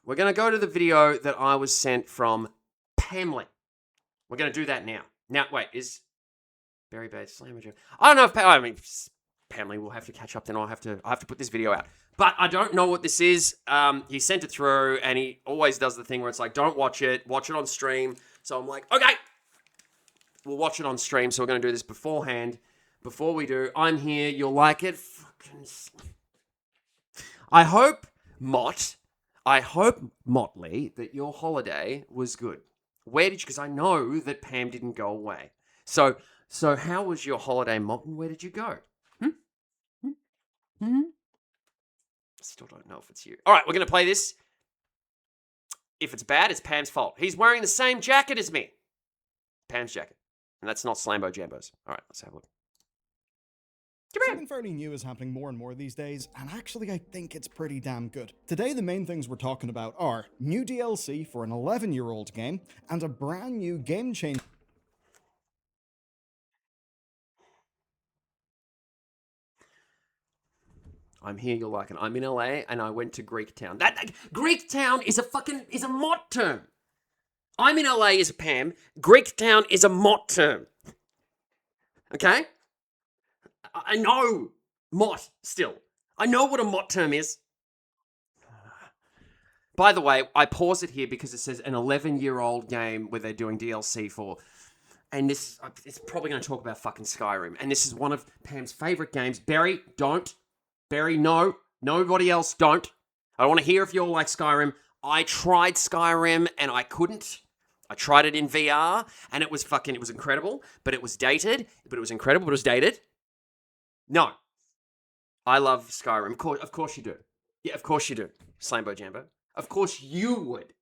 We're going to go to the video that I was sent from Pamley. We're going to do that now. Now, wait, is Berry Bad Slammer Jam? I don't know if Pamley will have to catch up. Then I have to put this video out. But I don't know what this is. He sent it through, and he always does the thing where it's like, don't watch it on stream. So I'm like, okay, we'll watch it on stream. So we're going to do this beforehand. Before we do, I'm here. You'll like it. I hope, Motley, that your holiday was good. Where did you? Because I know that Pam didn't go away. So how was your holiday, Mott, and where did you go? Still don't know if it's you. All right, we're going to play this. If it's bad, it's Pam's fault. He's wearing the same jacket as me. Pam's jacket. And that's not Slambo Jambos. All right, let's have a look. Something fairly new is happening more and more these days, and actually I think it's pretty damn good. Today the main things we're talking about are new DLC for an 11-year-old game, and a brand new game change. I'm here, you'll like it. I'm in LA, and I went to Greektown. That Greektown is a Mott term. I'm in LA is a Pam. Greektown is a Mott term. Okay? I know Mott still. I know what a Mott term is. By the way, I pause it here because it says an 11-year-old game where they're doing DLC for. And this, it's probably going to talk about fucking Skyrim. And this is one of Pam's favorite games. Berry, don't. Berry, no. Nobody else, don't. I don't want to hear if you all like Skyrim. I tried Skyrim and I couldn't. I tried it in VR and it was incredible, but it was dated. But it was incredible, but it was dated. No. I love Skyrim. Of course you do. Yeah, of course you do. Slambo Jambo. Of course you would.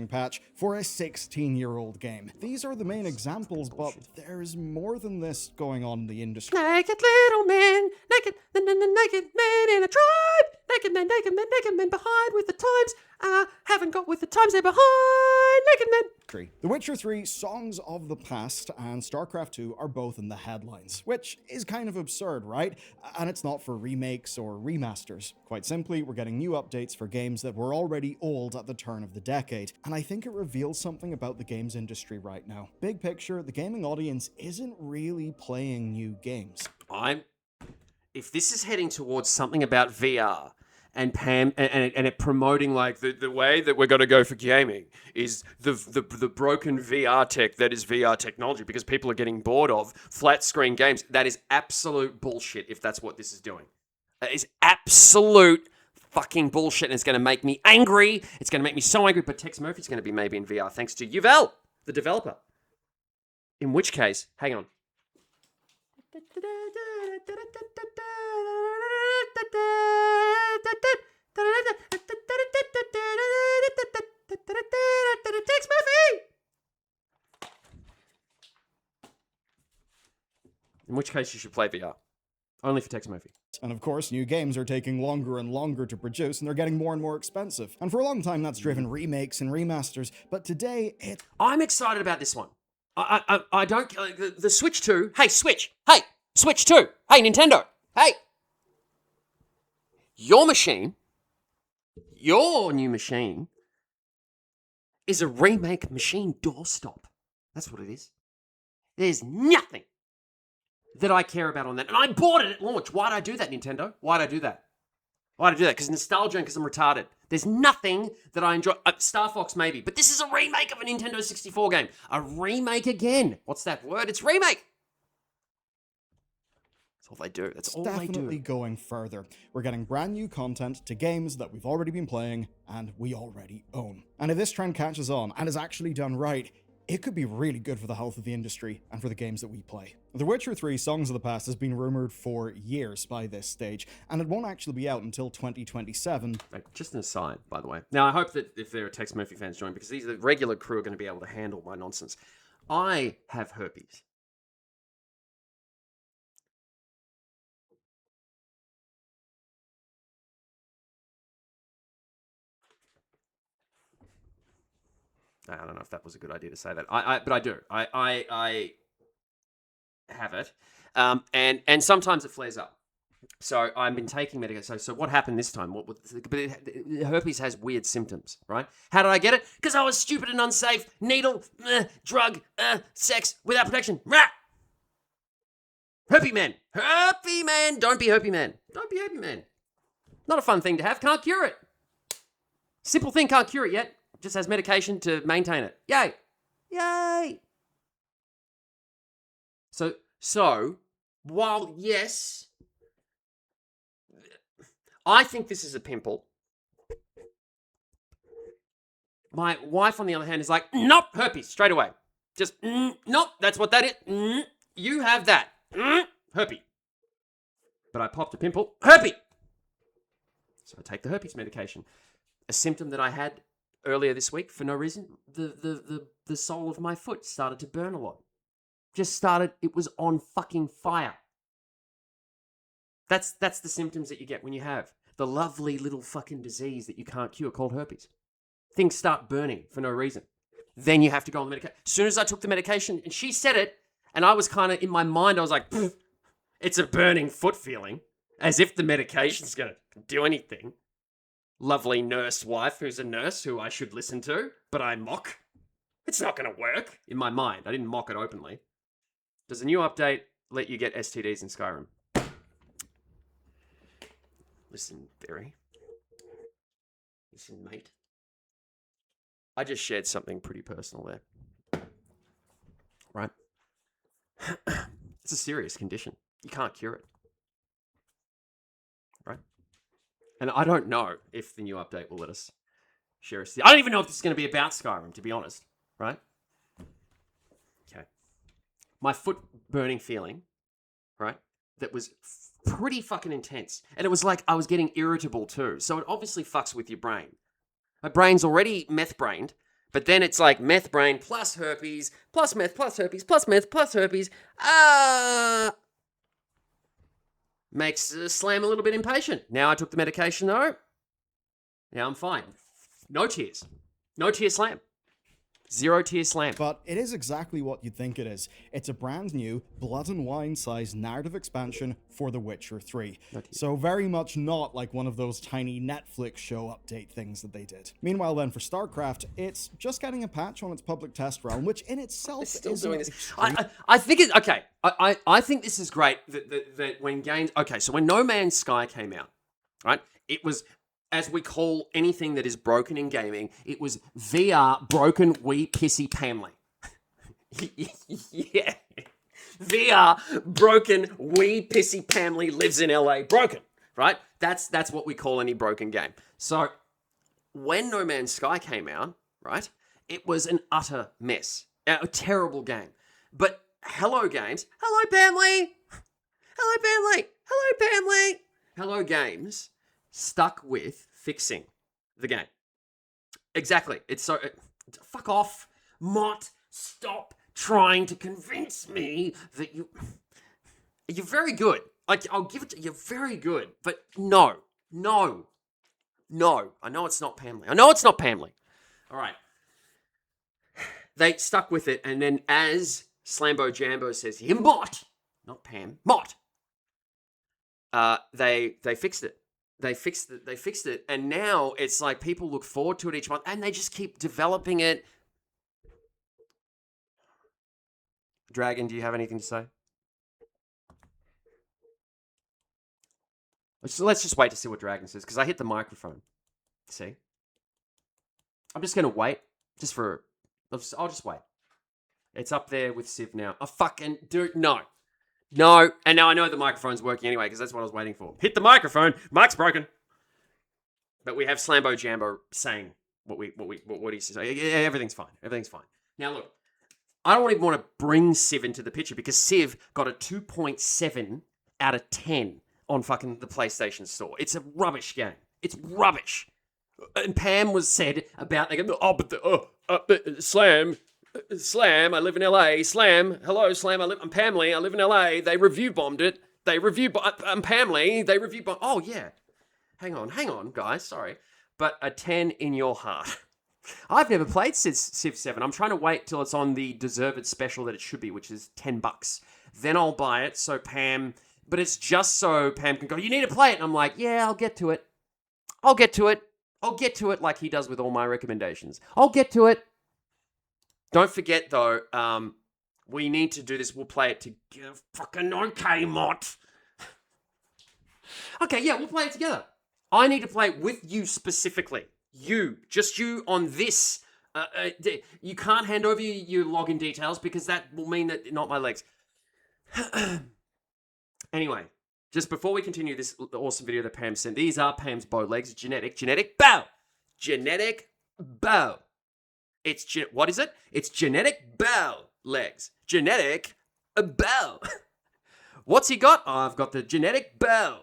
Patch for a 16-year-old game. These are the main examples, but there's more than this going on in the industry. Naked little man, naked man in a tribe, naked man behind with the times. Haven't got with the times, they're behind, naked man. The Witcher 3, Songs of the Past, and StarCraft 2 are both in the headlines, which is kind of absurd, right? And it's not for remakes or remasters. Quite simply, we're getting new updates for games that were already old at the turn of the decade, and I think it reveals something about the games industry right now. Big picture, the gaming audience isn't really playing new games. If this is heading towards something about VR, and Pam and it promoting like the way that we're going to go for gaming is the broken VR tech that is VR technology because people are getting bored of flat screen games. That is absolute bullshit if that's what this is doing. That is absolute fucking bullshit and it's going to make me angry. It's going to make me so angry, but Tex Murphy's going to be maybe in VR thanks to Uvel, the developer. In which case, hang on. Tex Murphy! In which case you should play VR. Only for Tex Murphy. And of course, new games are taking longer and longer to produce, and they're getting more and more expensive. And for a long time, that's driven remakes and remasters, but today, I'm excited about this one. I don't... the Switch 2... Hey, Switch! Hey! Switch 2! Hey, Nintendo! Hey! Your machine... Your new machine... is a remake machine doorstop. That's what it is. There's nothing that I care about on that. And I bought it at launch. Why'd I do that, Nintendo? Why'd I do that? Because nostalgia and because I'm retarded. There's nothing that I enjoy. Star Fox, maybe. But this is a remake of a Nintendo 64 game. A remake again. What's that word? It's remake. That's all they do. That's all they do. Definitely going further. We're getting brand new content to games that we've already been playing and we already own. And if this trend catches on and is actually done right, it could be really good for the health of the industry and for the games that we play. The Witcher 3 Songs of the Past has been rumored for years by this stage, and it won't actually be out until 2027. Just an aside, by the way. Now, I hope that if there are Tex Murphy fans joining, because the regular crew are going to be able to handle my nonsense. I have herpes. I don't know if that was a good idea to say that. But I do. I have it, and sometimes it flares up. So I've been taking medication. So what happened this time? Herpes has weird symptoms, right? How did I get it? Because I was stupid and unsafe. Needle, drug, sex without protection. Rah! Herpy man. Herpy man. Don't be herpy man. Don't be herpy man. Not a fun thing to have. Can't cure it. Simple thing, can't cure it yet. Just has medication to maintain it. Yay. Yay. So, while yes, I think this is a pimple, my wife, on the other hand, is like, nope, herpes, straight away. Just, nope, that's what that is. You have that. Herpes. But I popped a pimple. Herpes. So I take the herpes medication. A symptom that I had earlier this week for no reason, the sole of my foot started to burn a lot. Just started, it was on fucking fire. That's the symptoms that you get when you have the lovely little fucking disease that you can't cure called herpes. Things start burning for no reason. Then you have to go on the medication. As soon as I took the medication, and she said it, and I was kind of, in my mind, I was like, it's a burning foot feeling, as if the medication's going to do anything. Lovely nurse wife who's a nurse who I should listen to, but I mock. It's not going to work in my mind. I didn't mock it openly. Does the new update let you get STDs in Skyrim? Listen, Barry. Listen, mate. I just shared something pretty personal there. Right? It's a serious condition. You can't cure it. Right? And I don't know if the new update will let us share a... I don't even know if this is going to be about Skyrim, to be honest. Right? Okay. My foot burning feeling, right? That was pretty fucking intense. And it was like I was getting irritable too. So it obviously fucks with your brain. My brain's already meth-brained, but then it's like meth brain plus herpes, plus meth, plus herpes, plus meth, plus herpes. Makes Slam a little bit impatient. Now I took the medication though. Now I'm fine. No tears. No tear Slam. 0 tear Slam. But it is exactly what you'd think it is. It's a brand new Blood and Wine sized narrative expansion for The Witcher 3. So very much not like one of those tiny Netflix show update things that they did. Meanwhile then for StarCraft, it's just getting a patch on its public test realm, which in itself is still doing this. I think it, okay. I think this is great that when games, okay, so when No Man's Sky came out, right, it was, as we call anything that is broken in gaming, it was VR broken wee pissy Pamley. Yeah. VR broken wee pissy Pamley lives in LA broken, right? That's what we call any broken game. So when No Man's Sky came out, right, it was an utter mess. A terrible game. But Hello Games, hello Pamley, hello Pamley, hello Pamley, Hello Games stuck with fixing the game. Exactly. It's so... fuck off. Mott, stop trying to convince me that you... You're very good. Like, I'll give it to you. You're very good. But no. No. No. I know it's not Pamley. I know it's not Pamley. All right. They stuck with it, and then as Slambo Jambo says here, Mott, not Pam, Mott, they fixed it. They fixed it, and now it's like people look forward to it each month, and they just keep developing it. Dragon, do you have anything to say? Let's just wait to see what Dragon says, because I hit the microphone. See? I'm just going to wait, I'll just wait. It's up there with Civ now. Oh, fucking dude, no. No, and now I know the microphone's working anyway, because that's what I was waiting for. Hit the microphone, mic's broken. But we have Slambo Jambo saying what he says. Yeah, everything's fine. Everything's fine. Now look, I don't even want to bring Civ into the picture, because Civ got a 2.7 out of 10 on fucking the PlayStation Store. It's a rubbish game. It's rubbish. And Pam was said about, Slam, I live in LA. Slam, hello, Slam, I'm Pamley, I live in LA. They review bombed it. I'm Pamley, they review bombed. Oh, yeah. Hang on, guys, sorry. But a 10 in your heart. I've never played Civ 7. I'm trying to wait till it's on the deserved special that it should be, which is $10. Then I'll buy it so Pam But it's just so Pam can go, you need to play it. And I'm like, yeah, I'll get to it. I'll get to it. I'll get to it like he does with all my recommendations. I'll get to it. Don't forget, though, we need to do this. We'll play it together. Fucking okay, Mott. Okay, yeah, we'll play it together. I need to play it with you specifically. Just you on this. You can't hand over your login details because that will mean that not my legs. Anyway, just before we continue this awesome video that Pam sent, these are Pam's bow legs. Genetic bow. What is it? It's genetic bow legs. Genetic bow. What's he got? Oh, I've got the genetic bow.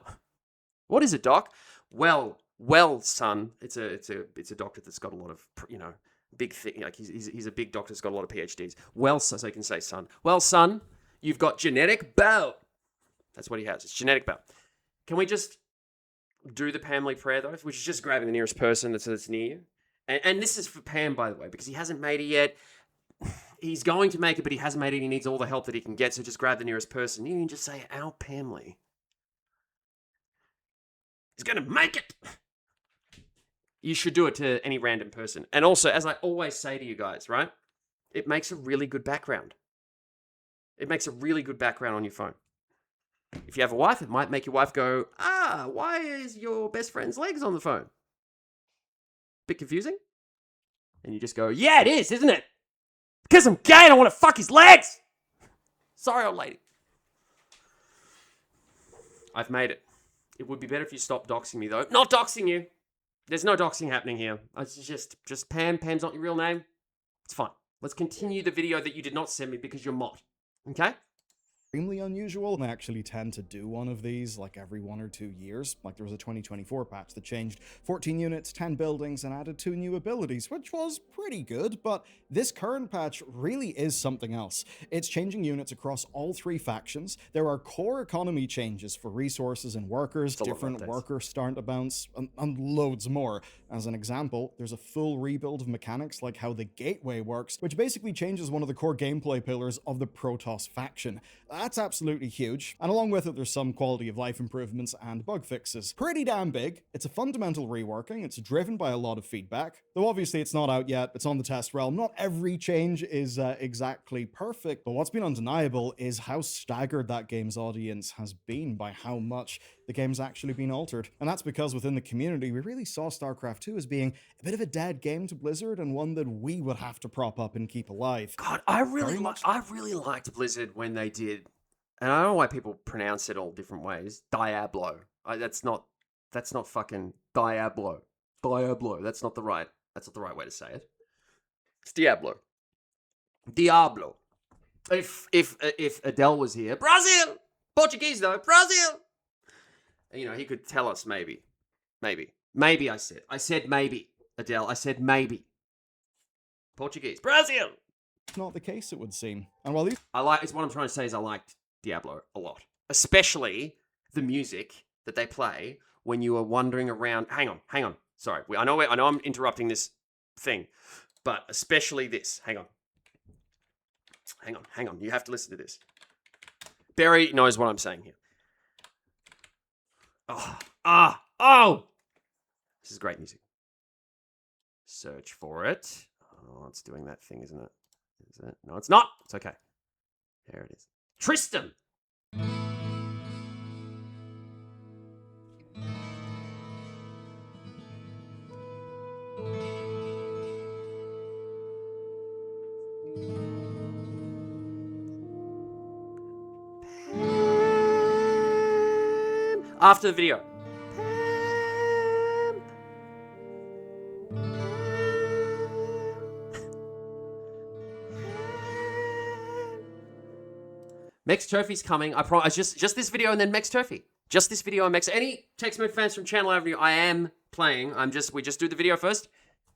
What is it, Doc? Well, son. It's a doctor that's got a lot of, big thing. Like he's a big doctor that's got a lot of PhDs. Well, so he can say son. Well, son, you've got genetic bow. That's what he has. It's genetic bow. Can we just do the Pamley prayer though? Which is just grabbing the nearest person that's near you. And this is for Pam, by the way, because he hasn't made it yet. He's going to make it, but he hasn't made it. He needs all the help that he can get. So just grab the nearest person. You can just say, "Our Pamley. He's going to make it." You should do it to any random person. And also, as I always say to you guys, right? It makes a really good background. It makes a really good background on your phone. If you have a wife, it might make your wife go, why is your best friend's legs on the phone? Bit confusing? And you just go, yeah, it is, isn't it? Because I'm gay and I want to fuck his legs! Sorry, old lady. I've made it. It would be better if you stopped doxing me, though. Not doxing you! There's no doxing happening here. It's just Pam. Pam's not your real name. It's fine. Let's continue the video that you did not send me because you're Mott. Okay? Extremely unusual, and they actually tend to do one of these like every 1 or 2 years. Like there was a 2024 patch that changed 14 units, 10 buildings, and added 2 new abilities, which was pretty good, but this current patch really is something else. It's changing units across all 3 factions. There are core economy changes for resources and workers, different worker start amounts, and loads more. As an example, there's a full rebuild of mechanics like how the gateway works, which basically changes one of the core gameplay pillars of the Protoss faction. That's absolutely huge, and along with it there's some quality of life improvements and bug fixes. Pretty damn big. It's a fundamental reworking, it's driven by a lot of feedback, though obviously it's not out yet, it's on the test realm. Not every change is exactly perfect, but what's been undeniable is how staggered that game's audience has been by how much the game's actually been altered. And that's because within the community, we really saw StarCraft 2 as being a bit of a dead game to Blizzard and one that we would have to prop up and keep alive. God, I really liked Blizzard when they did, and I don't know why people pronounce it all different ways. Diablo. That's not fucking Diablo. Diablo. That's not the right way to say it. It's Diablo. Diablo. If Adele was here, Brazil, Portuguese though, Brazil. He could tell us maybe. I said maybe. Adele, I said maybe. Portuguese, Brazil. Not the case, it would seem. And while these it's what I'm trying to say is I liked Diablo a lot, especially the music that they play when you are wandering around. Hang on. Sorry, I know I'm interrupting this thing, but especially this. Hang on. You have to listen to this. Barry knows what I'm saying here. Oh! This is great music. Search for it. Oh, it's doing that thing, isn't it? Is it? No, it's not. It's okay. There it is. Tristan! After the video. Mex Turfy's coming. I promise. Just this video and then Mex Turfy. Just this video and Mex. Any Text Mode fans from Channel Avenue, I am playing. We just do the video first.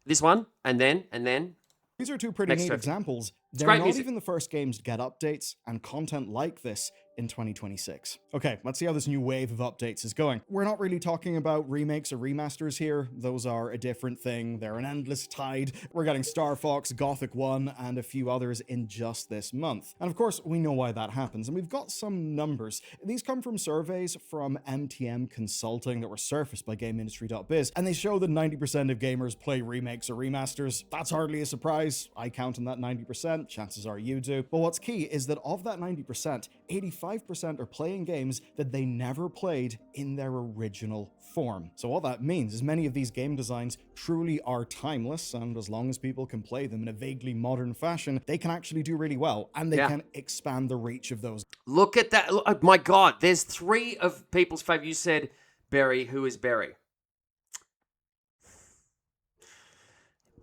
This one and then. These are 2 pretty neat examples. They're not even the first games to get updates and content like this in 2026. Okay, let's see how this new wave of updates is going. We're not really talking about remakes or remasters here. Those are a different thing. They're an endless tide. We're getting Star Fox, Gothic 1, and a few others in just this month. And of course, we know why that happens, and we've got some numbers. These come from surveys from MTM Consulting that were surfaced by GameIndustry.biz, and they show that 90% of gamers play remakes or remasters. That's hardly a surprise. I count on that 90%. Chances are you do. But what's key is that of that 90%, 85% are playing games that they never played in their original form. So what that means is many of these game designs truly are timeless, and as long as people can play them in a vaguely modern fashion, they can actually do really well, and they can expand the reach of those. Look at that. Look, oh my God, there's 3 of people's favorite. You said Barry. Who is Barry?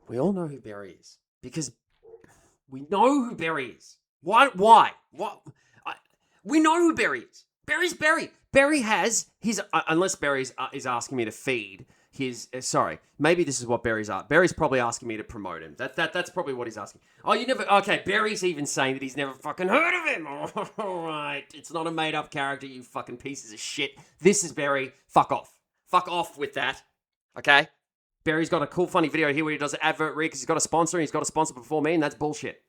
We all know who Barry is because we know who Barry is. Why? What? We know who Barry is. Barry's Barry. Barry has his, unless Barry is asking me to feed his, sorry, maybe this is what Barry's asking. Barry's probably asking me to promote him. That's probably what he's asking. Oh, you never, okay, Barry's even saying that he's never fucking heard of him. All right, it's not a made-up character, you fucking pieces of shit. This is Barry. Fuck off. Fuck off with that, okay? Barry's got a cool, funny video here where he does an advert read because he's got a sponsor, and he's got a sponsor before me, and that's bullshit.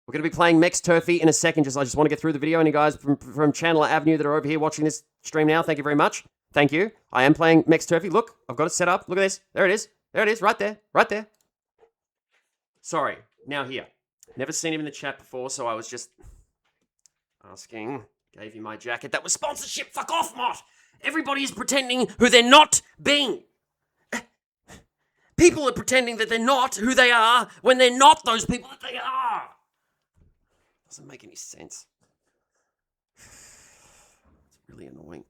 We're going to be playing Mex Turfy in a second. I just want to get through the video. Any guys from Chandler Avenue that are over here watching this stream now, thank you very much. Thank you. I am playing Mex Turfy. Look, I've got it set up. Look at this. There it is. There it is. Right there. Right there. Sorry. Now here. Never seen him in the chat before, so I was just asking. Gave you my jacket. That was sponsorship. Fuck off, Mott. Everybody is pretending who they're not being. People are pretending that they're not who they are when they're not those people that they are. Doesn't make any sense. It's really annoying.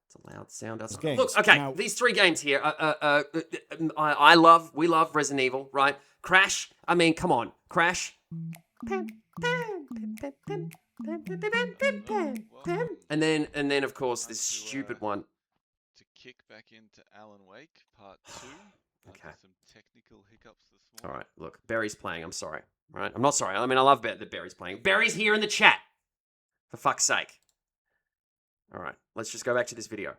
It's a loud sound outside. Look, okay, now, these 3 games here. We love Resident Evil, right? Crash. I mean, come on, Crash. And then of course this stupid one. To kick back into Alan Wake Part 2. Okay. Some technical hiccups this morning. All right, look, Barry's playing. I'm sorry. Right? I'm not sorry. I mean, I love that Barry's playing. Barry's here in the chat. For fuck's sake. All right, let's just go back to this video.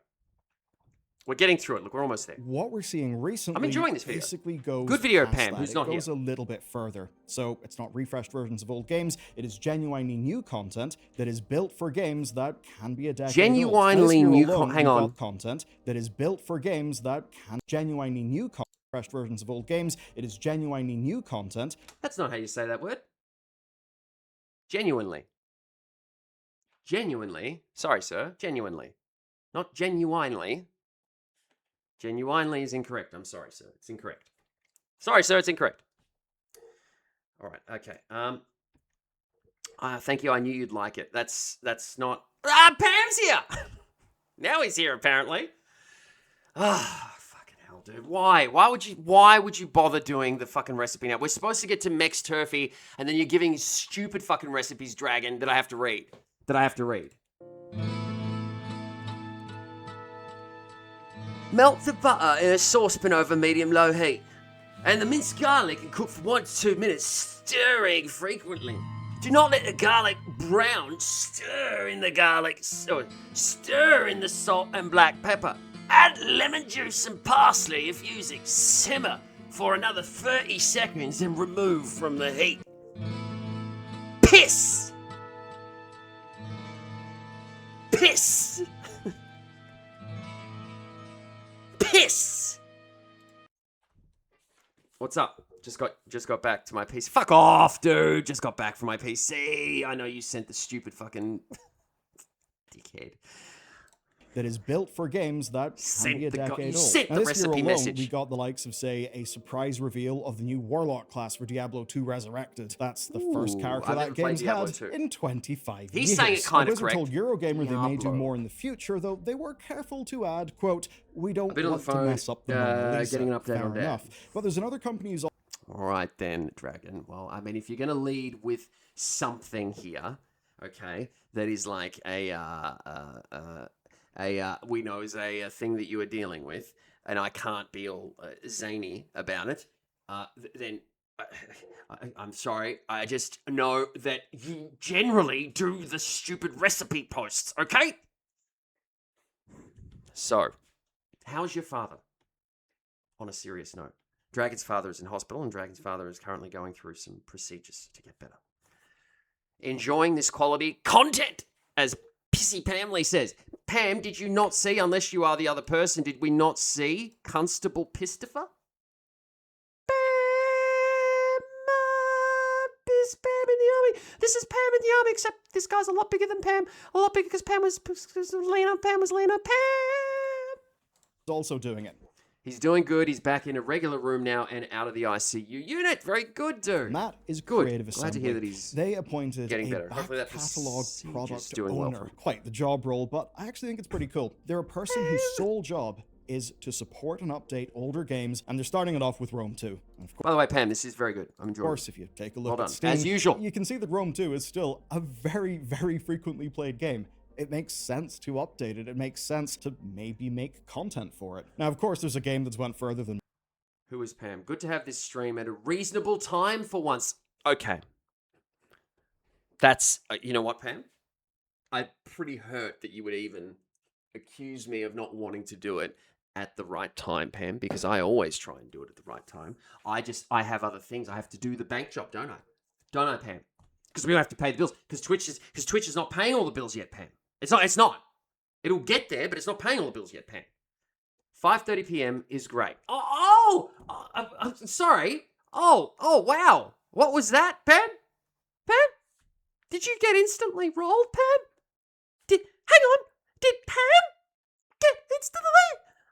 We're getting through it. Look, we're almost there. What we're seeing recently, I'm enjoying this video. Basically goes good video, past Pam, that. who's not here. It goes here. a little bit further. So it's not refreshed versions of old games. It is genuinely new content that is built for games that can be a decade genuinely old. New Hang on. Content that is built for games that can genuinely new refreshed versions of old games. It is genuinely new content. That's not how you say that word. Genuinely. Genuinely. Sorry, sir. Genuinely. Not genuinely. Genuinely is incorrect. I'm sorry, sir. It's incorrect. Sorry, sir. It's incorrect. All right. Okay. Thank you. I knew you'd like it. That's not... Pam's here! Now he's here, apparently. Fucking hell, dude. Why? Why would you bother doing the fucking recipe now? We're supposed to get to Mex Turfy, and then you're giving stupid fucking recipes, Dragon, that I have to read. Melt the butter in a saucepan over medium-low heat. And the minced garlic and cook for 1 to 2 minutes, stirring frequently. Do not let the garlic brown. Stir in the garlic, stir in the salt and black pepper. Add lemon juice and parsley if using. Simmer for another 30 seconds and remove from the heat. Piss! Piss! Piss! What's up? Just got back to my PC. Fuck off, dude. Just got back from my PC. I know you sent the stupid fucking dickhead. That is built for games that can be a decade old. Sent the recipe message. We got the likes of, say, a surprise reveal of the new Warlock class for Diablo 2 Resurrected. That's the first character that game's had in 25 years. He's saying it kind of correct. Blizzard told Eurogamer they may do more in the future, though they were careful to add, quote, we don't want to mess up the Mona Lisa. Getting an update on Fair enough. But there's another company who's... All right then, Dragon. Well, I mean, if you're going to lead with something here, okay, that is like we know is a thing that you are dealing with, and I can't be all zany about it, then I'm sorry. I just know that you generally do the stupid recipe posts, okay? So, how's your father? On a serious note, Dragon's father is in hospital, and Dragon's father is currently going through some procedures to get better. Enjoying this quality content, as Pissy Pamley says. Pam, did you not see, unless you are the other person, did we not see Constable Pistifer? Is Pam in the army? This is Pam in the army, except this guy's a lot bigger than Pam. A lot bigger because Pam was Lena. Pam was Lena. Pam! Also doing it. He's doing good. He's back in a regular room now and out of the ICU unit. Very good, dude. And that is Good. Creative Assembly. Glad to hear that he's They appointed getting a better. back Hopefully that catalog procedure's product doing well for owner. him. Quite the job role, but I actually think it's pretty cool. They're a person whose sole job is to support and update older games, and they're starting it off with Rome 2. And of By the way, Pam, this is very good. I'm enjoying course, it. if you take a look Well at done. Steam, As usual. you can see that Rome 2 is still a very, very frequently played game. It makes sense to update it. It makes sense to maybe make content for it. Now, of course, there's a game that's went further than Who is Pam? Good to have this stream at a reasonable time for once. Okay. That's, you know what, Pam? I'm pretty hurt that you would even accuse me of not wanting to do it at the right time, Pam, because I always try and do it at the right time. I have other things. I have to do the bank job, don't I? Don't I, Pam? Because we don't have to pay the bills. Because Twitch is not paying all the bills yet, Pam. It's not. It'll get there, but it's not paying all the bills yet, Pam. 5:30 p.m. is great. I'm sorry. Oh, wow. What was that, Pam? Pam? Did you get instantly rolled, Pam? Hang on. Did Pam get instantly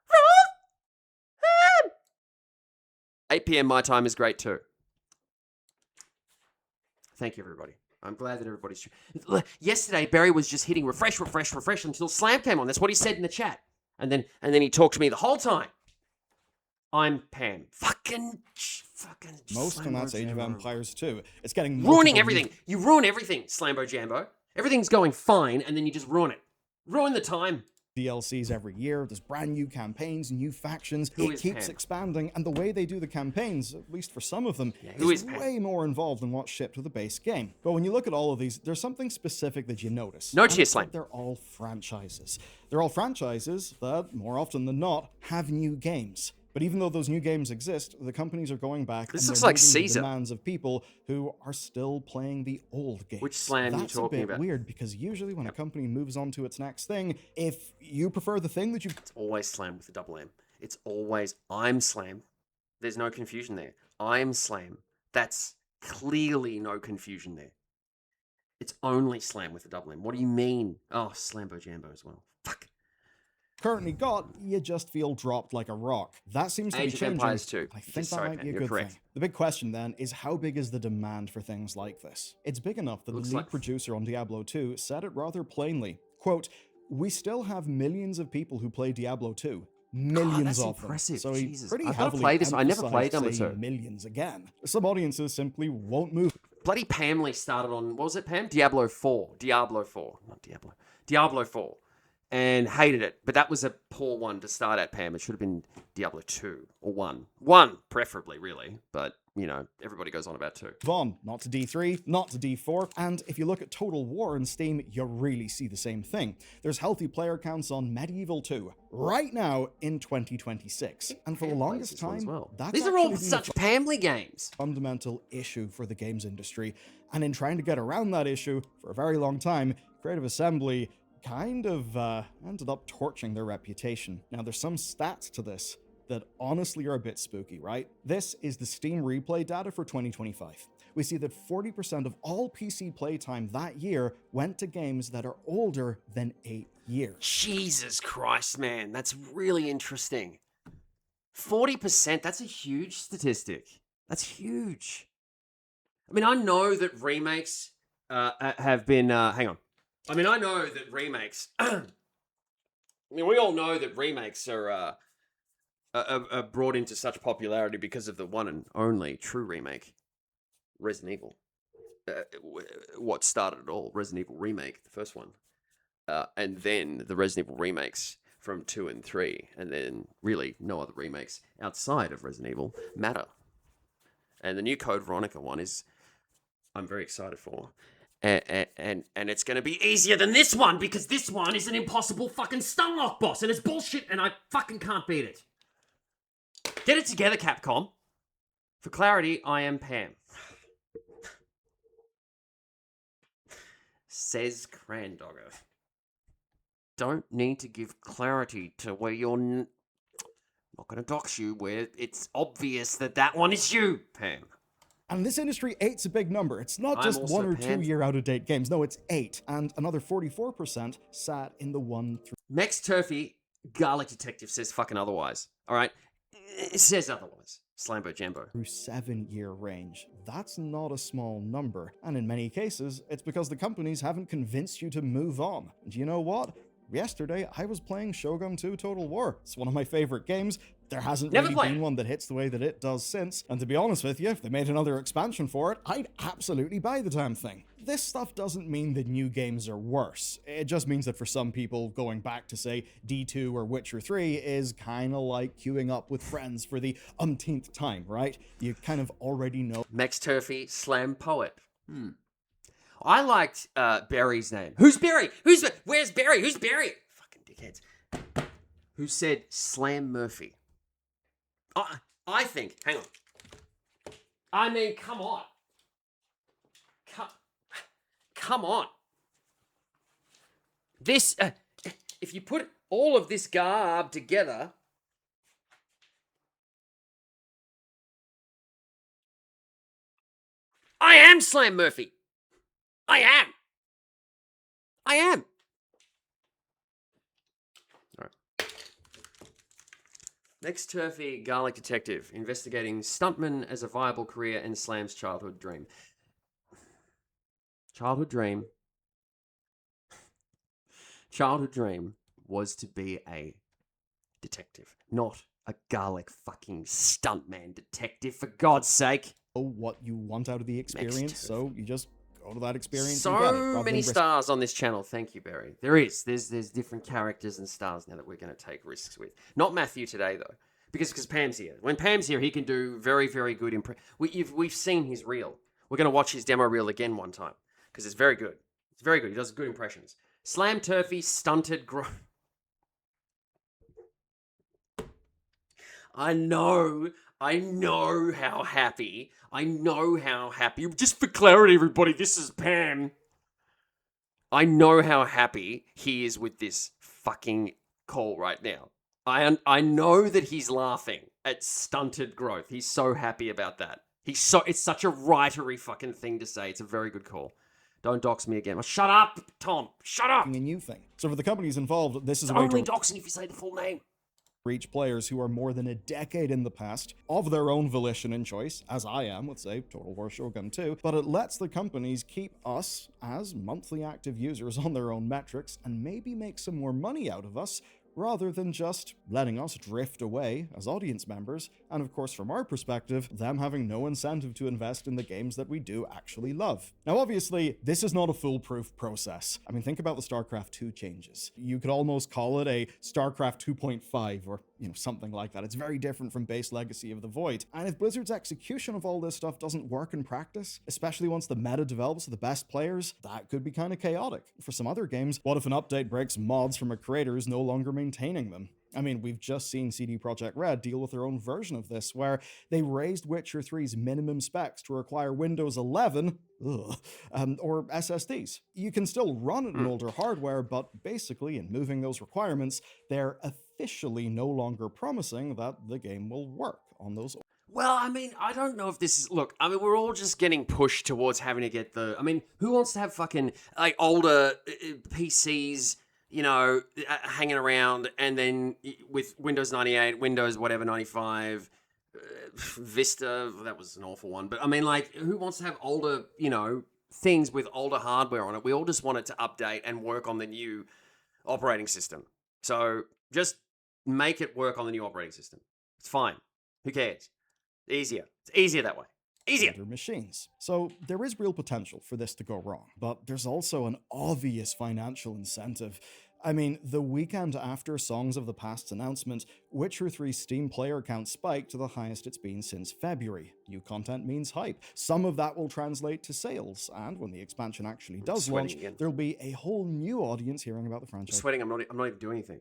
rolled? Pam! 8 p.m. my time is great too. Thank you, everybody. I'm glad that everybody's... Yesterday, Barry was just hitting refresh until Slam came on. That's what he said in the chat. And then he talked to me the whole time. I'm Pam. Fucking most, and that's Age of Empires 2. It's getting ruining everything. You ruin everything, Slambo Jambo. Everything's going fine, and then you just ruin it. Ruin the time. DLCs every year. There's brand new campaigns, new factions. Who It is keeps Pam? expanding, and the way they do the campaigns, at least for some of them, who is is Pam? way more involved than what's shipped with the base game. But when you look at all of these, there's something specific that you notice. No And cheer it's that slam. They're all franchises. They're all franchises that, more often than not, have new games. But even though those new games exist, the companies are going back This and looks they're like meeting the Caesar. demands of people who are still playing the old games. Which slam are you That's talking a bit about? weird because usually when a company moves on to its next thing, if you prefer the thing that you Always Slam with a double M. It's always I'm Slam. There's no confusion there. I'm Slam. That's clearly no confusion there. It's only Slam with a double M. What do you mean? Oh, Slambo Jambo as well. Fuck. currently got, you just feel dropped like a rock. That seems to be Age of changing. Empires 2. I think Sorry, that might Pat, be a you're good correct. thing. The big question then is how big is the demand for things like this? It's big enough that the Looks lead like- producer on Diablo 2 said it rather plainly. Quote, "We still have millions of people who play Diablo 2. Millions that's of impressive. them." So he Jesus. pretty I've gotta heavily play this. I never played emphasized Diablo saying 2. millions again. Some audiences simply won't move. Bloody Pamley started on, what was it, Pam? Diablo 4. Diablo 4. Not Diablo. Diablo 4. And hated it. But that was a poor one to start at, Pam. It should have been Diablo 2 or 1. 1, preferably, really. But, you know, everybody goes on about 2. On, not to D3, not to D4, and if you look at Total War in Steam, you really see the same thing. There's healthy player counts on Medieval 2 right now in 2026, and for the Pam plays longest this one time, as well. that's These are all actually been such Pamley games. a fundamental issue for the games industry, and in trying to get around that issue for a very long time, Creative Assembly kind of ended up torching their reputation. Now, there's some stats to this that honestly are a bit spooky, right? This is the Steam replay data for 2025. We see that 40% of all PC playtime that year went to games that are older than 8 years. Jesus Christ, man. That's really interesting. 40%, that's a huge statistic. That's huge. I mean, I know that remakes have been... hang on. I mean, I know that remakes... I mean, we all know that remakes are brought into such popularity because of the one and only true remake, Resident Evil. What started it all, Resident Evil Remake, the first one. And then the Resident Evil remakes from 2 and 3. And then really no other remakes outside of Resident Evil matter. And the new Code Veronica one is, I'm very excited for. And it's going to be easier than this one because this one is an impossible fucking stunlock boss and it's bullshit and I fucking can't beat it. Get it together, Capcom. For clarity, I am Pam. Says Crandogger. Don't need to give clarity to where you're not going to dox you where it's obvious that that one is you, Pam. And this industry, 8's a big number. It's not I'm just also 1 or Pam. 2 year out-of-date games. No, it's 8. And another 44% sat in the 1 through Mex Turfy, Garlic Detective says fucking otherwise. All right? It says otherwise. Slambo Jambo. 7 year range. That's not a small number. And in many cases, it's because the companies haven't convinced you to move on. And you know what? Yesterday, I was playing Shogun 2 Total War. It's one of my favorite games. There hasn't Never really played been one that hits the way that it does since. And to be honest with you, if they made another expansion for it, I'd absolutely buy the damn thing. This stuff doesn't mean that new games are worse. It just means that for some people, going back to, say, D2 or Witcher 3 is kind of like queuing up with friends for the umpteenth time, right? You kind of already know. Mex Turfy, Slam Poet. I liked Barry's name. Who's Barry? Where's Barry? Who's Barry? Fucking dickheads. Who said Slam Murphy? I think, hang on. I mean, come on. Come on. This, if you put all of this garb together, I am Slam Murphy. I am. All right. Next Turfy, Garlic Detective, investigating stuntman as a viable career and Slam's childhood dream. Childhood dream was to be a detective, not a garlic fucking stuntman detective, for God's sake. What you want out of the experience, so you just go to that experience. So and get it, rather many than stars on this channel. Thank you, Barry. There's different characters and stars now that we're going to take risks with. Not Matthew today though, because Pam's here. When Pam's here, he can do very, very good we've seen his reel. We're going to watch his demo reel again one time because it's very good. It's very good. He does good impressions. Slam Turfy, stunted growth. I know how happy. Just for clarity, everybody, this is Pam. I know how happy he is with this fucking call right now. I know that he's laughing at stunted growth. He's so happy about that. It's such a writery fucking thing to say. It's a very good call. Don't dox me again. Shut up, Tom. Shut up. a new thing. So for the companies involved, this is It's a way only to doxing if you say the full name. reach players who are more than a decade in the past, of their own volition and choice, as I am with, say, Total War Shogun 2, but it lets the companies keep us as monthly active users on their own metrics and maybe make some more money out of us, rather than just letting us drift away as audience members, and of course from our perspective, them having no incentive to invest in the games that we do actually love. Now obviously, this is not a foolproof process. I mean, think about the StarCraft 2 changes. You could almost call it a StarCraft 2.5 or, something like that. It's very different from base Legacy of the Void. And if Blizzard's execution of all this stuff doesn't work in practice, especially once the meta develops with the best players, that could be kind of chaotic. For some other games, what if an update breaks mods from a creator who's no longer maintaining them? I mean, we've just seen CD Projekt Red deal with their own version of this, where they raised Witcher 3's minimum specs to require Windows 11 or SSDs. You can still run it in older hardware, but basically, in moving those requirements, they're officially no longer promising that the game will work on those. Well, I mean, I don't know if this is... Look, I mean, we're all just getting pushed towards having to get the... I mean, who wants to have fucking, older PCs... hanging around, and then with Windows 98, Windows whatever 95, Vista, that was an awful one. But I mean, who wants to have older, things with older hardware on it? We all just want it to update and work on the new operating system. So just make it work on the new operating system. It's fine. Who cares? Easier. It's easier that way. Easier. Machines. So there is real potential for this to go wrong, but there's also an obvious financial incentive. I mean, the weekend after Songs of the Past's announcement, Witcher 3's Steam player count spiked to the highest it's been since February. New content means hype. Some of that will translate to sales, and when the expansion actually does launch, again. there'll be a whole new audience hearing about the I'm franchise. sweating. I'm not even doing anything.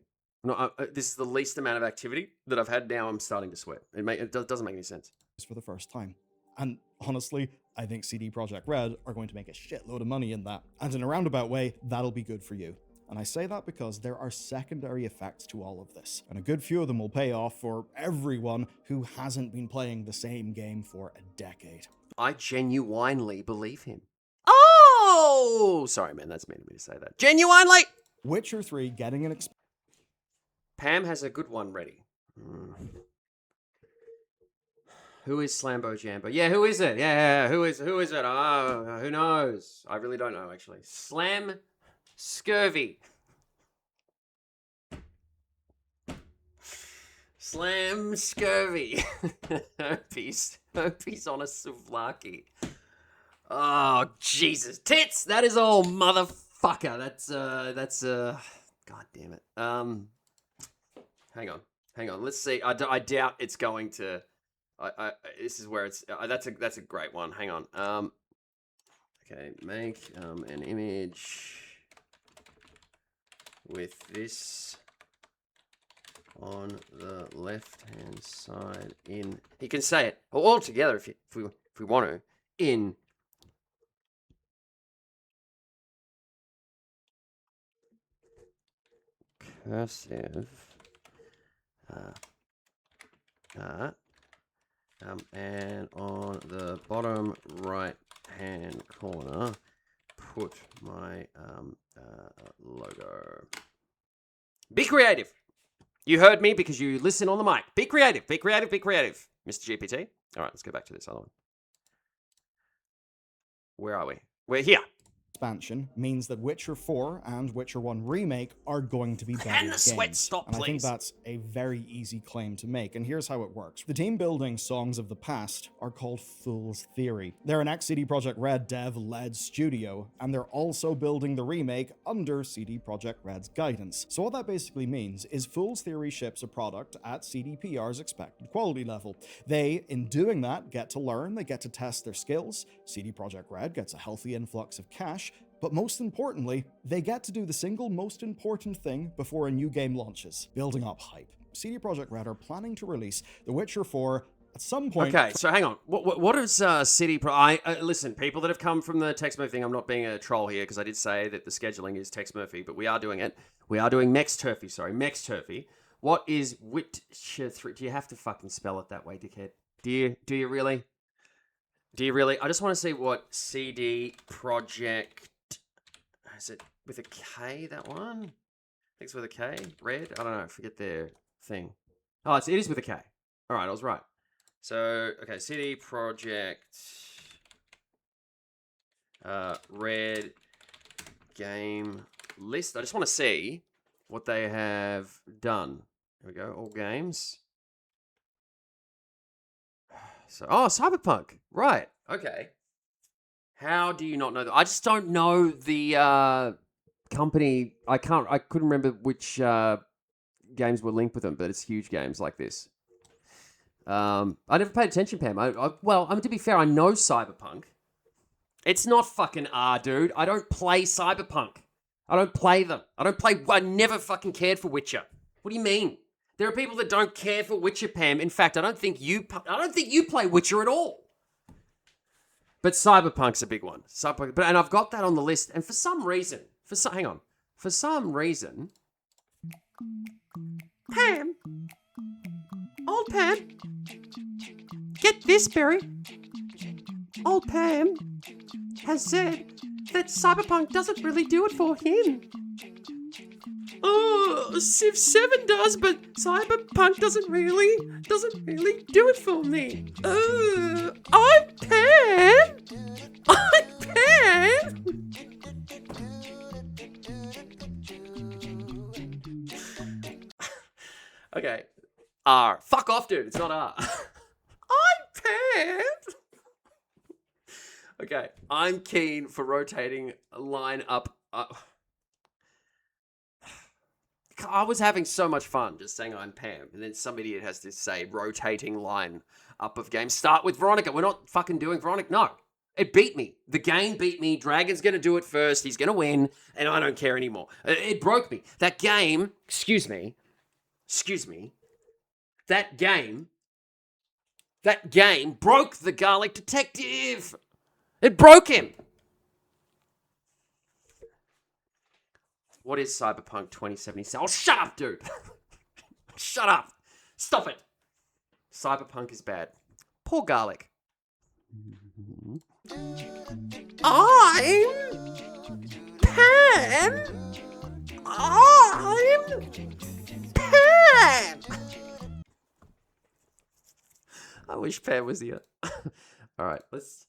This is the least amount of activity that I've had. Now I'm starting to sweat. It doesn't make any sense. For the first time. And honestly, I think CD Projekt Red are going to make a shitload of money in that. And in a roundabout way, that'll be good for you. And I say that because there are secondary effects to all of this. And a good few of them will pay off for everyone who hasn't been playing the same game for a decade. I genuinely believe him. Oh! Sorry, man. That's meant of me to say that. Genuinely! Witcher 3 getting an Pam has a good one ready. Who is Slambo Jambo? Yeah, who is it? Yeah, who is it? Oh, who knows? I really don't know, actually. Slam Scurvy. Slam Scurvy. Herpes on a souvlaki. Oh, Jesus. Tits! That is all, motherfucker. That's God damn it. Hang on. Let's see. I doubt it's going to... this is where it's that's a great one. Hang on. Okay, make an image with this on the left hand side in. You can say it all together if we want to in. Cursive. And on the bottom right hand corner, put my logo. Be creative. You heard me because you listen on the mic. Be creative, be creative, be creative. Mr. GPT. All right, let's go back to this other one. Where are we? We're here. Expansion means that Witcher 4 and Witcher 1 Remake are going to be better Can the games. sweat stop, and I think please? that's a very easy claim to make, and here's how it works. The team building Songs of the Past are called Fool's Theory. They're an ex-CD Projekt Red dev-led studio, and they're also building the remake under CD Projekt Red's guidance. So what that basically means is Fool's Theory ships a product at CDPR's expected quality level. They, in doing that, get to learn, they get to test their skills, CD Projekt Red gets a healthy influx of cash, but most importantly, they get to do the single most important thing before a new game launches, building up hype. CD Projekt Red are planning to release The Witcher 4 at some point. Okay, so hang on. What is City Pro? Listen, people that have come from the Tex Murphy thing, I'm not being a troll here because I did say that the scheduling is Tex Murphy, but we are doing it. We are doing Mex Turfy. What is Witcher 3? Do you have to fucking spell it that way, dickhead? Do you really? I just want to see what CD Projekt... Is it with a K, that one? I think it's with a K. Red? I don't know. Forget their thing. Oh, it is with a K. All right, I was right. So, okay, CD Projekt Red game list. I just want to see what they have done. Here we go. All games. So, Cyberpunk. Right. Okay. How do you not know that? I just don't know the company. I couldn't remember which games were linked with them, but it's huge games like this. I never paid attention, Pam. To be fair, I know Cyberpunk. It's not fucking dude. I don't play Cyberpunk. I don't play them. I never fucking cared for Witcher. What do you mean? There are people that don't care for Witcher, Pam. In fact, I don't think you play Witcher at all. But Cyberpunk's a big one. And I've got that on the list. And for some reason, Pam, old Pam, get this, Barry. Old Pam has said that Cyberpunk doesn't really do it for him. Oh, Civ 7 does, but Cyberpunk doesn't really do it for me. I'm Pam. Okay. R. Fuck off, dude. It's not R. I'm Pam. Okay. I'm keen for rotating a line up. I was having so much fun just saying I'm Pam, and then somebody has to say rotating line up of games. Start with Veronica. We're not fucking doing Veronica. No. It beat me. The game beat me. Dragon's going to do it first. He's going to win, and I don't care anymore. It broke me. That game, excuse me, that game broke the garlic detective. It broke him. What is Cyberpunk 2077? Oh, shut up, dude. Shut up. Stop it. Cyberpunk is bad. Poor garlic. I'm Pam. I'm Pam. I wish Pam was here. All right, let's.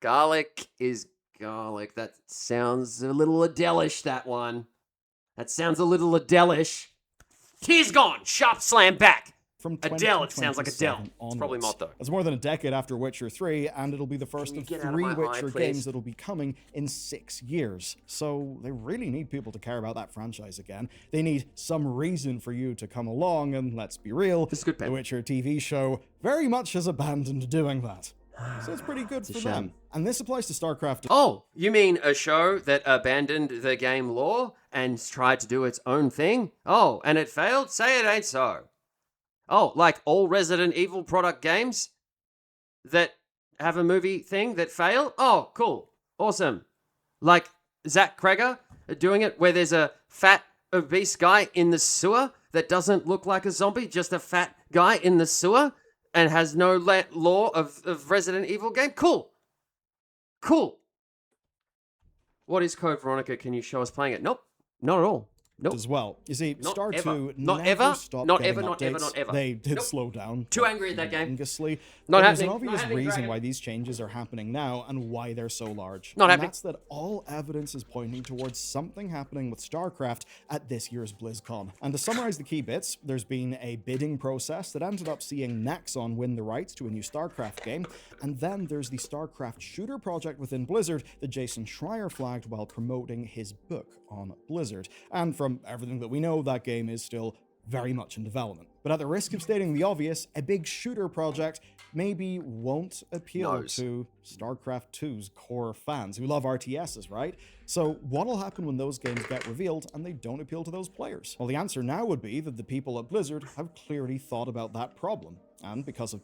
Garlic is garlic. That sounds a little Adele-ish, that one. That sounds a little Adele-ish. Tears gone. Sharp slam back. From Adele, it sounds like Adele. It's onwards. probably not, though. It's more than a decade after Witcher 3, and it'll be the first of 3 Witcher games that'll be coming in 6 years. So they really need people to care about that franchise again. They need some reason for you to come along, and let's be real, the Witcher TV show very much has abandoned doing that. So it's pretty good for them. And this applies to StarCraft. Oh, you mean a show that abandoned the game lore and tried to do its own thing? Oh, and it failed? Say it ain't so. Oh, like all Resident Evil product games that have a movie thing that fail? Oh, cool. Awesome. Like Zach Kreger doing it where there's a fat, obese guy in the sewer that doesn't look like a zombie, just a fat guy in the sewer and has no lore of Resident Evil game? Cool. Cool. What is Code Veronica? Can you show us playing it? Nope. Not at all. Nope. As well. You see, Star 2 not never ever, stopped not getting ever, not ever, updates. not ever. They did Nope. slow down. Too angry at that game. Tremendously. Not There's happening. an obvious Not happening, reason Dragon. why these changes are happening now and why they're so large. Not and happening. that's that all evidence is pointing towards something happening with StarCraft at this year's BlizzCon. And to summarize the key bits, there's been a bidding process that ended up seeing Nexon win the rights to a new StarCraft game, and then there's the StarCraft shooter project within Blizzard that Jason Schreier flagged while promoting his book on Blizzard. And from everything that we know, that game is still very much in development. But at the risk of stating the obvious, a big shooter project maybe won't appeal to StarCraft 2's core fans who love RTSs, right? So what'll happen when those games get revealed and they don't appeal to those players? Well, the answer now would be that the people at Blizzard have clearly thought about that problem. And because of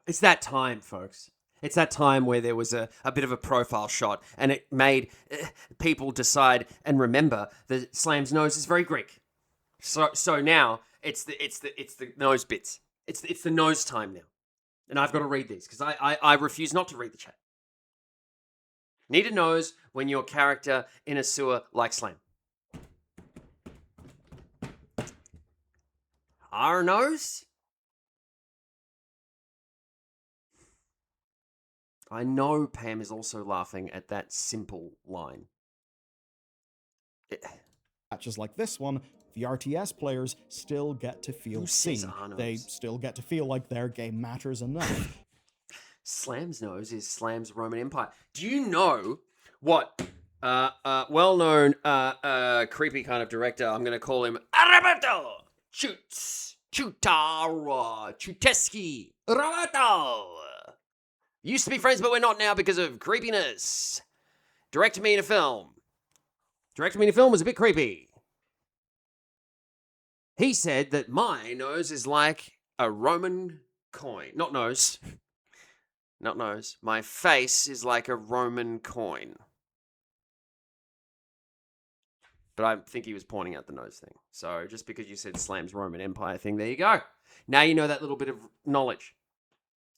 It's that time, folks. It's that time where there was a bit of a profile shot, and it made people decide and remember that Slam's nose is very Greek. So now it's the nose bits. It's the nose time now, and I've got to read these because I refuse not to read the chat. Need a nose when your character in a sewer like Slam. Our nose. I know Pam is also laughing at that simple line. matches like this one, the RTS players still get to feel seen. They still get to feel like their game matters enough. Slam's nose is Slam's Roman Empire. Do you know what well-known creepy kind of director, I'm going to call him Roberto Chuteschi Roberto. Used to be friends, but we're not now because of creepiness. Directed me in a film. Directed me in a film was a bit creepy. He said that my nose is like a Roman coin. Not nose. Not nose. My face is like a Roman coin. But I think he was pointing out the nose thing. So just because you said Slam's Roman Empire thing, there you go. Now you know that little bit of knowledge.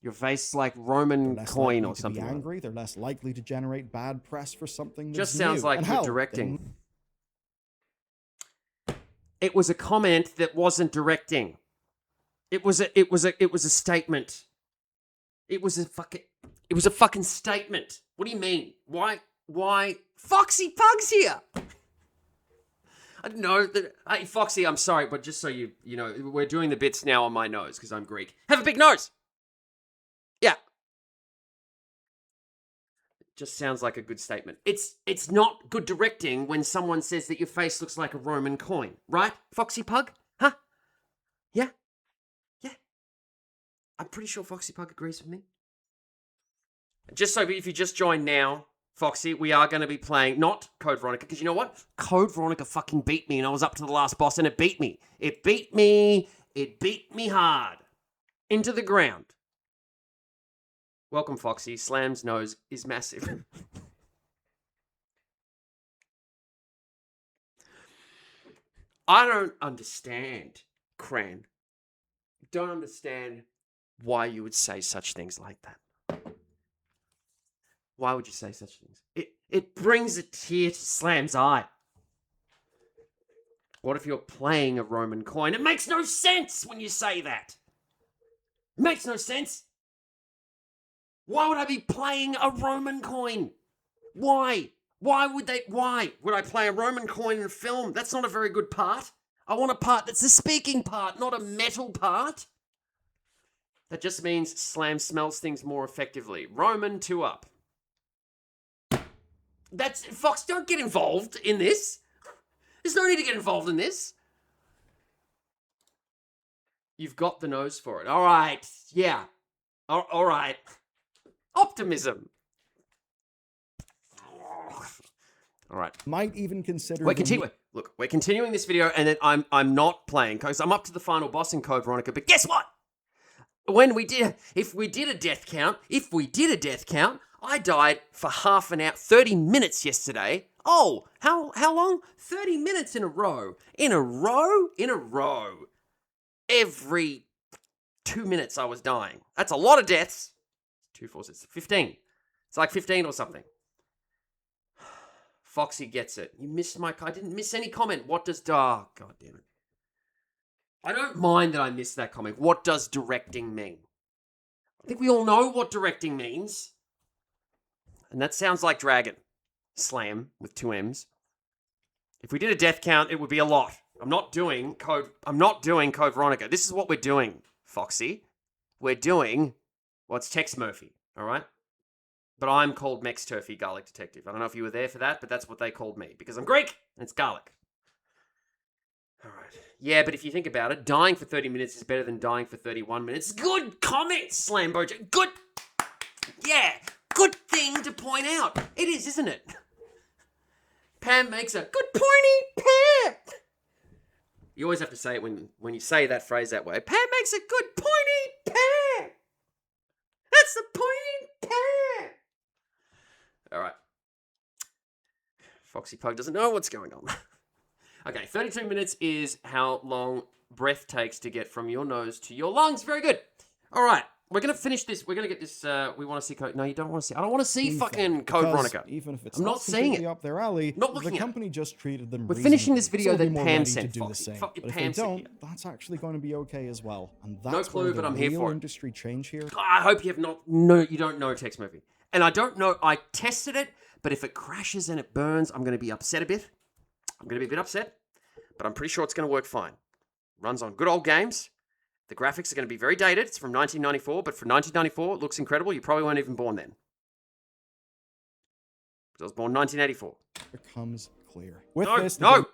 Your face like Roman coin or something. They're less likely to be angry. They're less likely to generate bad press for something that's just sounds new. like you're directing. It was a comment that wasn't directing. It was a statement. It was a fucking statement. What do you mean? Why Foxy Pug's here? I don't know. Hey, Foxy, I'm sorry, but just so you know, we're doing the bits now on my nose because I'm Greek. Have a big nose. Yeah. just sounds like a good statement. It's not good directing when someone says that your face looks like a Roman coin, right, Foxy Pug? Huh? Yeah? Yeah. I'm pretty sure Foxy Pug agrees with me. Just so if you just joined now, Foxy, we are going to be playing, not Code Veronica, because you know what? Code Veronica fucking beat me, and I was up to the last boss, and it beat me. It beat me. It beat me hard. Into the ground. Welcome, Foxy. Slam's nose is massive. I don't understand, Cran. Don't understand why you would say such things like that. Why would you say such things? It brings a tear to Slam's eye. What if you're playing a Roman coin? It makes no sense when you say that. It makes no sense. Why would I be playing a Roman coin? Why? Why would I play a Roman coin in a film? That's not a very good part. I want a part that's a speaking part, not a metal part. That just means Slam smells things more effectively. Roman 2 up. Fox, don't get involved in this. There's no need to get involved in this. You've got the nose for it. All right. Yeah. All right. Optimism. All right. Might even consider... We're continuing this video, and then I'm not playing, because I'm up to the final boss in Code Veronica, but guess what? If we did a death count, I died for half an hour, 30 minutes yesterday. Oh, how long? 30 minutes in a row. In a row. Every 2 minutes I was dying. That's a lot of deaths. 2, 4, 6, 15. It's like 15 or something. Foxy gets it. You missed I didn't miss any comment. What does... Oh, God damn it. I don't mind that I missed that comment. What does directing mean? I think we all know what directing means. And that sounds like Dragon. Slam with 2 M's. If we did a death count, it would be a lot. I'm not doing Code Veronica. This is what we're doing, Foxy. We're doing... Well, it's Tex Murphy, all right? But I'm called Mex Turfy Garlic Detective. I don't know if you were there for that, but that's what they called me. Because I'm Greek, and it's garlic. All right. Yeah, but if you think about it, dying for 30 minutes is better than dying for 31 minutes. Good comment, Slam Bojo. Good. Yeah, good thing to point out. It is, isn't it? Pam makes a good pointy Pam. You always have to say it when you say that phrase that way. Pam makes a good pointy Pam. That's the pointy Pam. All right. Foxy Pug doesn't know what's going on. Okay, 32 minutes is how long breath takes to get from your nose to your lungs. Very good. All right, we're going to finish this. We're going to get this. We want to see Code. No, you don't want to see. I don't want to see fucking Code Veronica. Even if it's I'm not seeing it. Up their alley, not looking the at company just treated them. We're finishing this reasonably, video so that they'll be more Pam ready sent. to do the same. Fuck, But if Pam they sent don't, you. that's actually going to be okay as well. And that's No clue, where but the I'm here real for it. industry change here. I hope you have not. No, you don't know Tex Murphy, and I don't know. I tested it, but if it crashes and it burns, I'm going to be upset a bit. I'm going to be a bit upset, but I'm pretty sure it's going to work fine. Runs on good old games. The graphics are going to be very dated. It's from 1994, but for 1994, it looks incredible. You probably weren't even born then. I was born 1984. It becomes clear. With No, this, no. the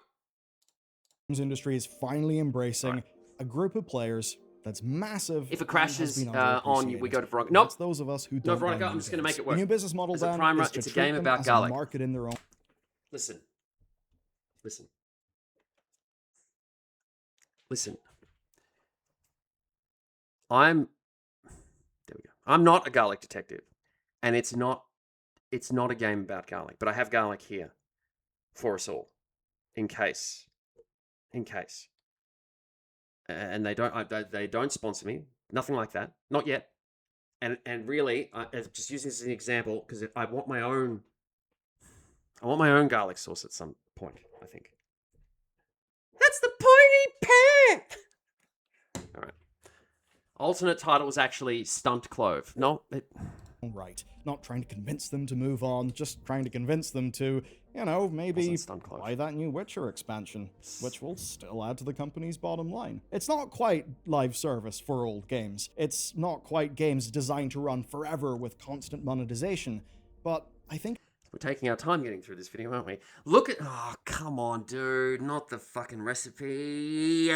games industry is finally embracing a group of players that's massive. If it crashes and has been on you, we go to underappreciated. Veronica. Nope. It's those of us who No, don't. Veronica, buy I'm new just going to games. make it work. The new business model As a then primer, is to it's a treat game them about as garlic. a market in their own. Listen. There we go. I'm not a garlic detective, and it's not a game about garlic, but I have garlic here for us all, in case. And they don't sponsor me, nothing like that, not yet. And really, just using this as an example, because I want my own garlic sauce at some point, I think. That's the pointy pan! All right. Alternate title was actually Stunt Clove. No, Right. Not trying to convince them to move on, just trying to convince them to, maybe buy that new Witcher expansion, which will still add to the company's bottom line. It's not quite live service for old games. It's not quite games designed to run forever with constant monetization, but I think We're taking our time getting through this video, aren't we? Look at... Oh, come on, dude. Not the fucking recipe.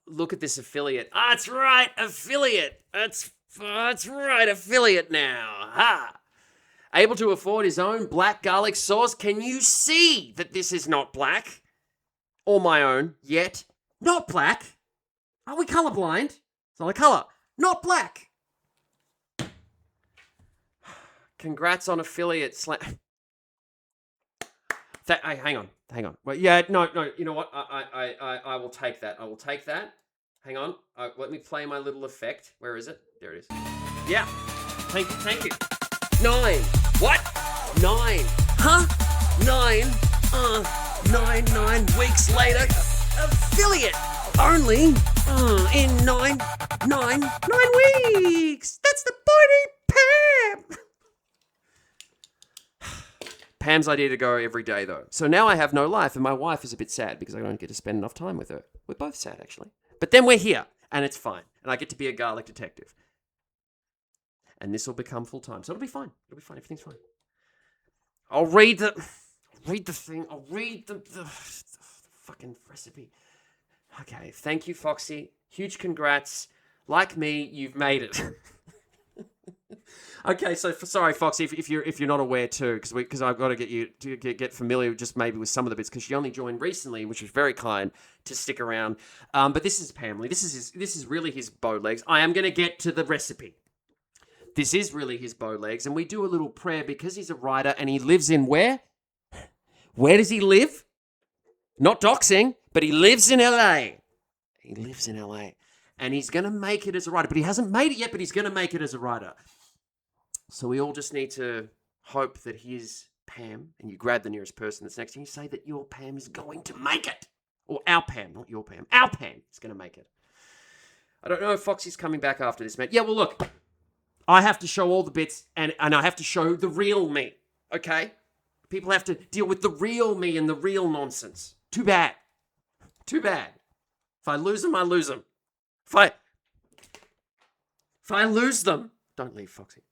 Look at this affiliate. Ah, that's right, affiliate. That's right, affiliate now. Ha! Able to afford his own black garlic sauce. Can you see that this is not black? Or my own, yet. Not black. Are we colorblind? It's not a color. Not black. Congrats on affiliate hey, hang on. Well, yeah, no. You know what? I will take that. I will take that. Hang on. Let me play my little effect. Where is it? There it is. Yeah. Thank you. 9. What? 9. Huh? 9 weeks later. Affiliate. Only in 9 weeks. That's the party, Pam. Pam's idea to go every day, though. So now I have no life, and my wife is a bit sad because I don't get to spend enough time with her. We're both sad, actually. But then we're here, and it's fine. And I get to be a garlic detective. And this will become full-time. So it'll be fine. It'll be fine. Everything's fine. I'll read the thing. I'll read the fucking recipe. Okay, thank you, Foxy. Huge congrats. Like me, you've made it. Okay, so sorry, Foxy, if you're not aware too, because I've got to get you to get familiar just maybe with some of the bits, because she only joined recently, which was very kind to stick around. But this is Pamley. This is really his bow legs. I am going to get to the recipe. This is really his bow legs, and we do a little prayer because he's a writer and he lives in where? Where does he live? Not doxing, but he lives in LA. He lives in LA. And he's going to make it as a writer. But he hasn't made it yet, but he's going to make it as a writer. So we all just need to hope that his Pam, and you grab the nearest person that's next to you, and you say that your Pam is going to make it. Or our Pam, not your Pam. Our Pam is going to make it. I don't know if Foxy's coming back after this, man. Yeah, well, look. I have to show all the bits, and I have to show the real me, okay? People have to deal with the real me and the real nonsense. Too bad. Too bad. If I lose them, I lose them. If I lose them, don't leave, Foxy.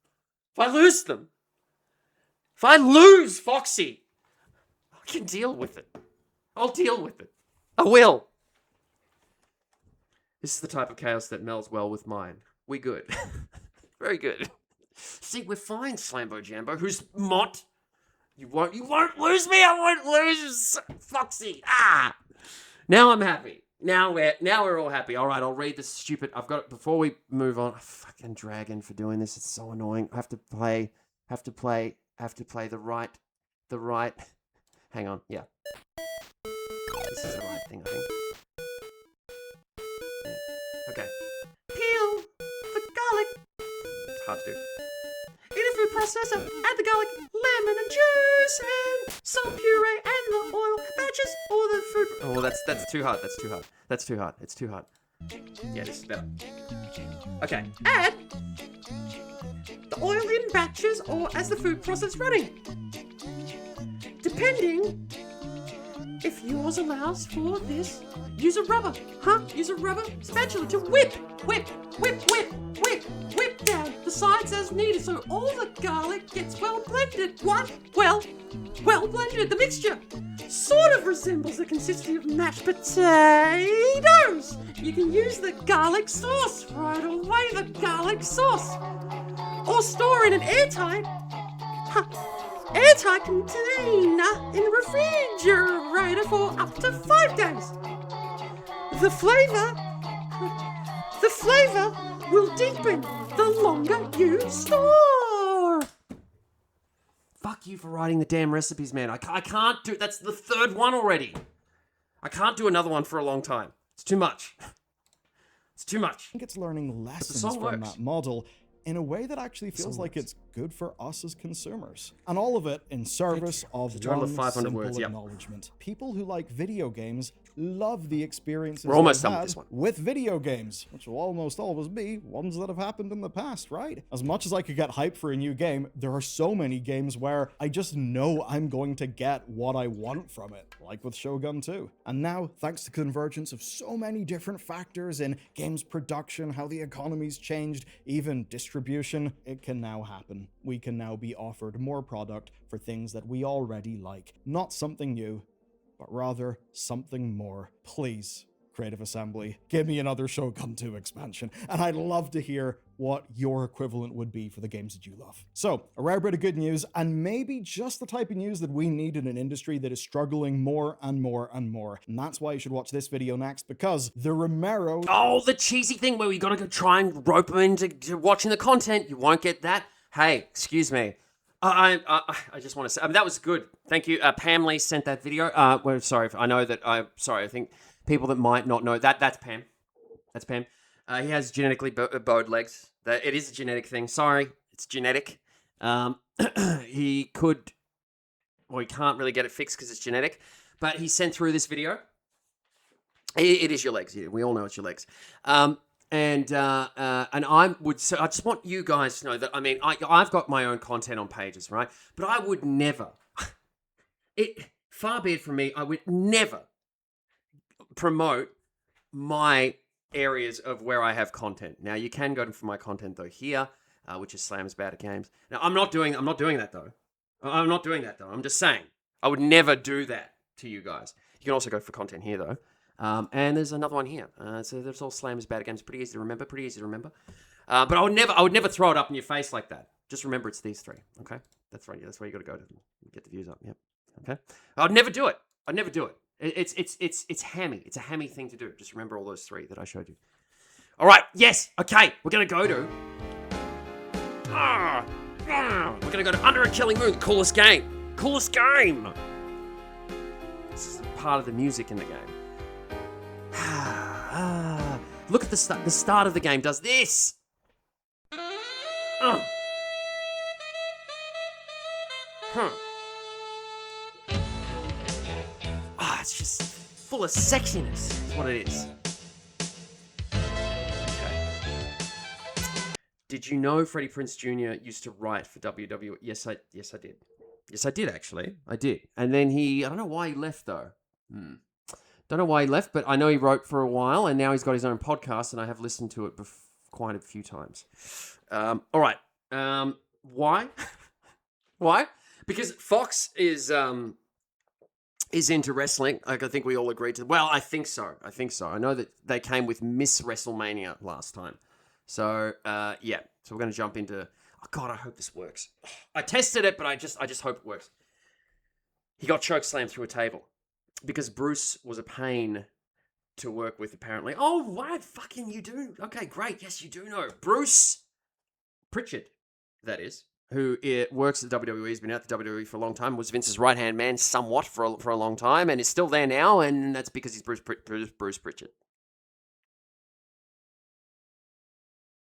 If I lose them, if I lose Foxy, I can deal with it. I'll deal with it. I will. This is the type of chaos that melds well with mine. We good. Very good. See, we're fine, Slambo Jambo. Who's Mott? You won't lose me. I won't lose Foxy. Ah! Now I'm happy. Now we're all happy. All right, I'll read this stupid. I've got before we move on. Fucking dragon for doing this. It's so annoying. I have to play the right. Hang on. Yeah. This is the right thing, I think. Yeah. Okay. Peel the garlic. It's hard to do. In a food processor, add the garlic, lemon and juice, and salt puree, and the oil, batches, or the food... Oh, that's too hard. It's too hard. Yeah, this is better. Okay, add the oil in batches or as the food process running. Depending if yours allows for this, use a rubber spatula to whip down the sides as needed so all the garlic gets well blended. What? Well blended. The mixture sort of resembles the consistency of mashed potatoes. You can use the garlic sauce right away, the garlic sauce. Or store in an airtight container in the refrigerator for up to 5 days. The flavor will deepen the longer you store. Fuck you for writing the damn recipes, man. I can't do... That's the third one already. I can't do another one for a long time. It's too much. It's too much. I think it's learning lessons from that model in a way that actually feels like it's good for us as consumers. And all of it in service of one 500 simple words, yep. acknowledgement. People who like video games love the experiences We're almost they've done with had this one. with video games, which will almost always be ones that have happened in the past, right? As much as I could get hype for a new game, there are so many games where I just know I'm going to get what I want from it, like with Shogun 2. And now, thanks to convergence of so many different factors in games production, how the economy's changed, even distribution, distribution, it can now happen. We can now be offered more product for things that we already like. Not something new, but rather something more. Please, Creative Assembly, give me another Shogun 2 expansion, and I'd love to hear what your equivalent would be for the games that you love. So, a rare bit of good news, and maybe just the type of news that we need in an industry that is struggling more and more and more. And that's why you should watch this video next, because the Romero... Oh, the cheesy thing where we gotta go try and rope them into watching the content. You won't get that. Hey, excuse me. I just want to say, that was good. Thank you. Pamley sent that video. Well, sorry, I know that I think people that might not know that's Pam. That's Pam. He has genetically bowed legs. It is a genetic thing. Sorry, it's genetic. He could, well, he can't really get it fixed because it's genetic. But he sent through this video. It is your legs. Yeah, we all know it's your legs. And I just want you guys to know that, I mean, I've got my own content on pages, right? But I would never, far be it from me, I would never promote my areas of where I have content. Now, you can go for my content, though, here, which is Slams Bad at Games. Now, I'm not doing that, though. I'm just saying, I would never do that to you guys. You can also go for content here, though. And there's another one here. So there's all Slammers Bad at Games. Pretty easy to remember. But I would never throw it up in your face like that. Just remember it's these three. Okay, that's right. Yeah, that's where you got to go to get the views up. Yep. Okay. I'd never do it. It's hammy. It's a hammy thing to do. Just remember all those three that I showed you. All right. Yes. Okay. We're gonna go to. We're gonna go to Under a Killing Moon. Coolest game. This is part of the music in the game. Look at the start. The start of the game does this. It's just full of sexiness. Is what it is. Okay. Did you know Freddie Prinze Jr. used to write for WWE? Yes, I did. Yes, I did actually. I did. And then I don't know why he left though. Don't know why he left, but I know he wrote for a while, and now he's got his own podcast, and I have listened to it quite a few times. All right. Why? Why? Because Fox is into wrestling. Like, I think we all agreed to. Well, I think so. I know that they came with Miss WrestleMania last time. So, yeah. So we're going to jump into... Oh, God, I hope this works. I tested it, but I just hope it works. He got chokeslammed through a table. Because Bruce was a pain to work with, apparently. Oh, what? Fucking you do? Okay, great. Yes, you do know. Bruce Pritchard, that is, who works at the WWE, has been at the WWE for a long time, was Vince's right-hand man somewhat for a long time, and is still there now, and that's because he's Bruce Pritchard.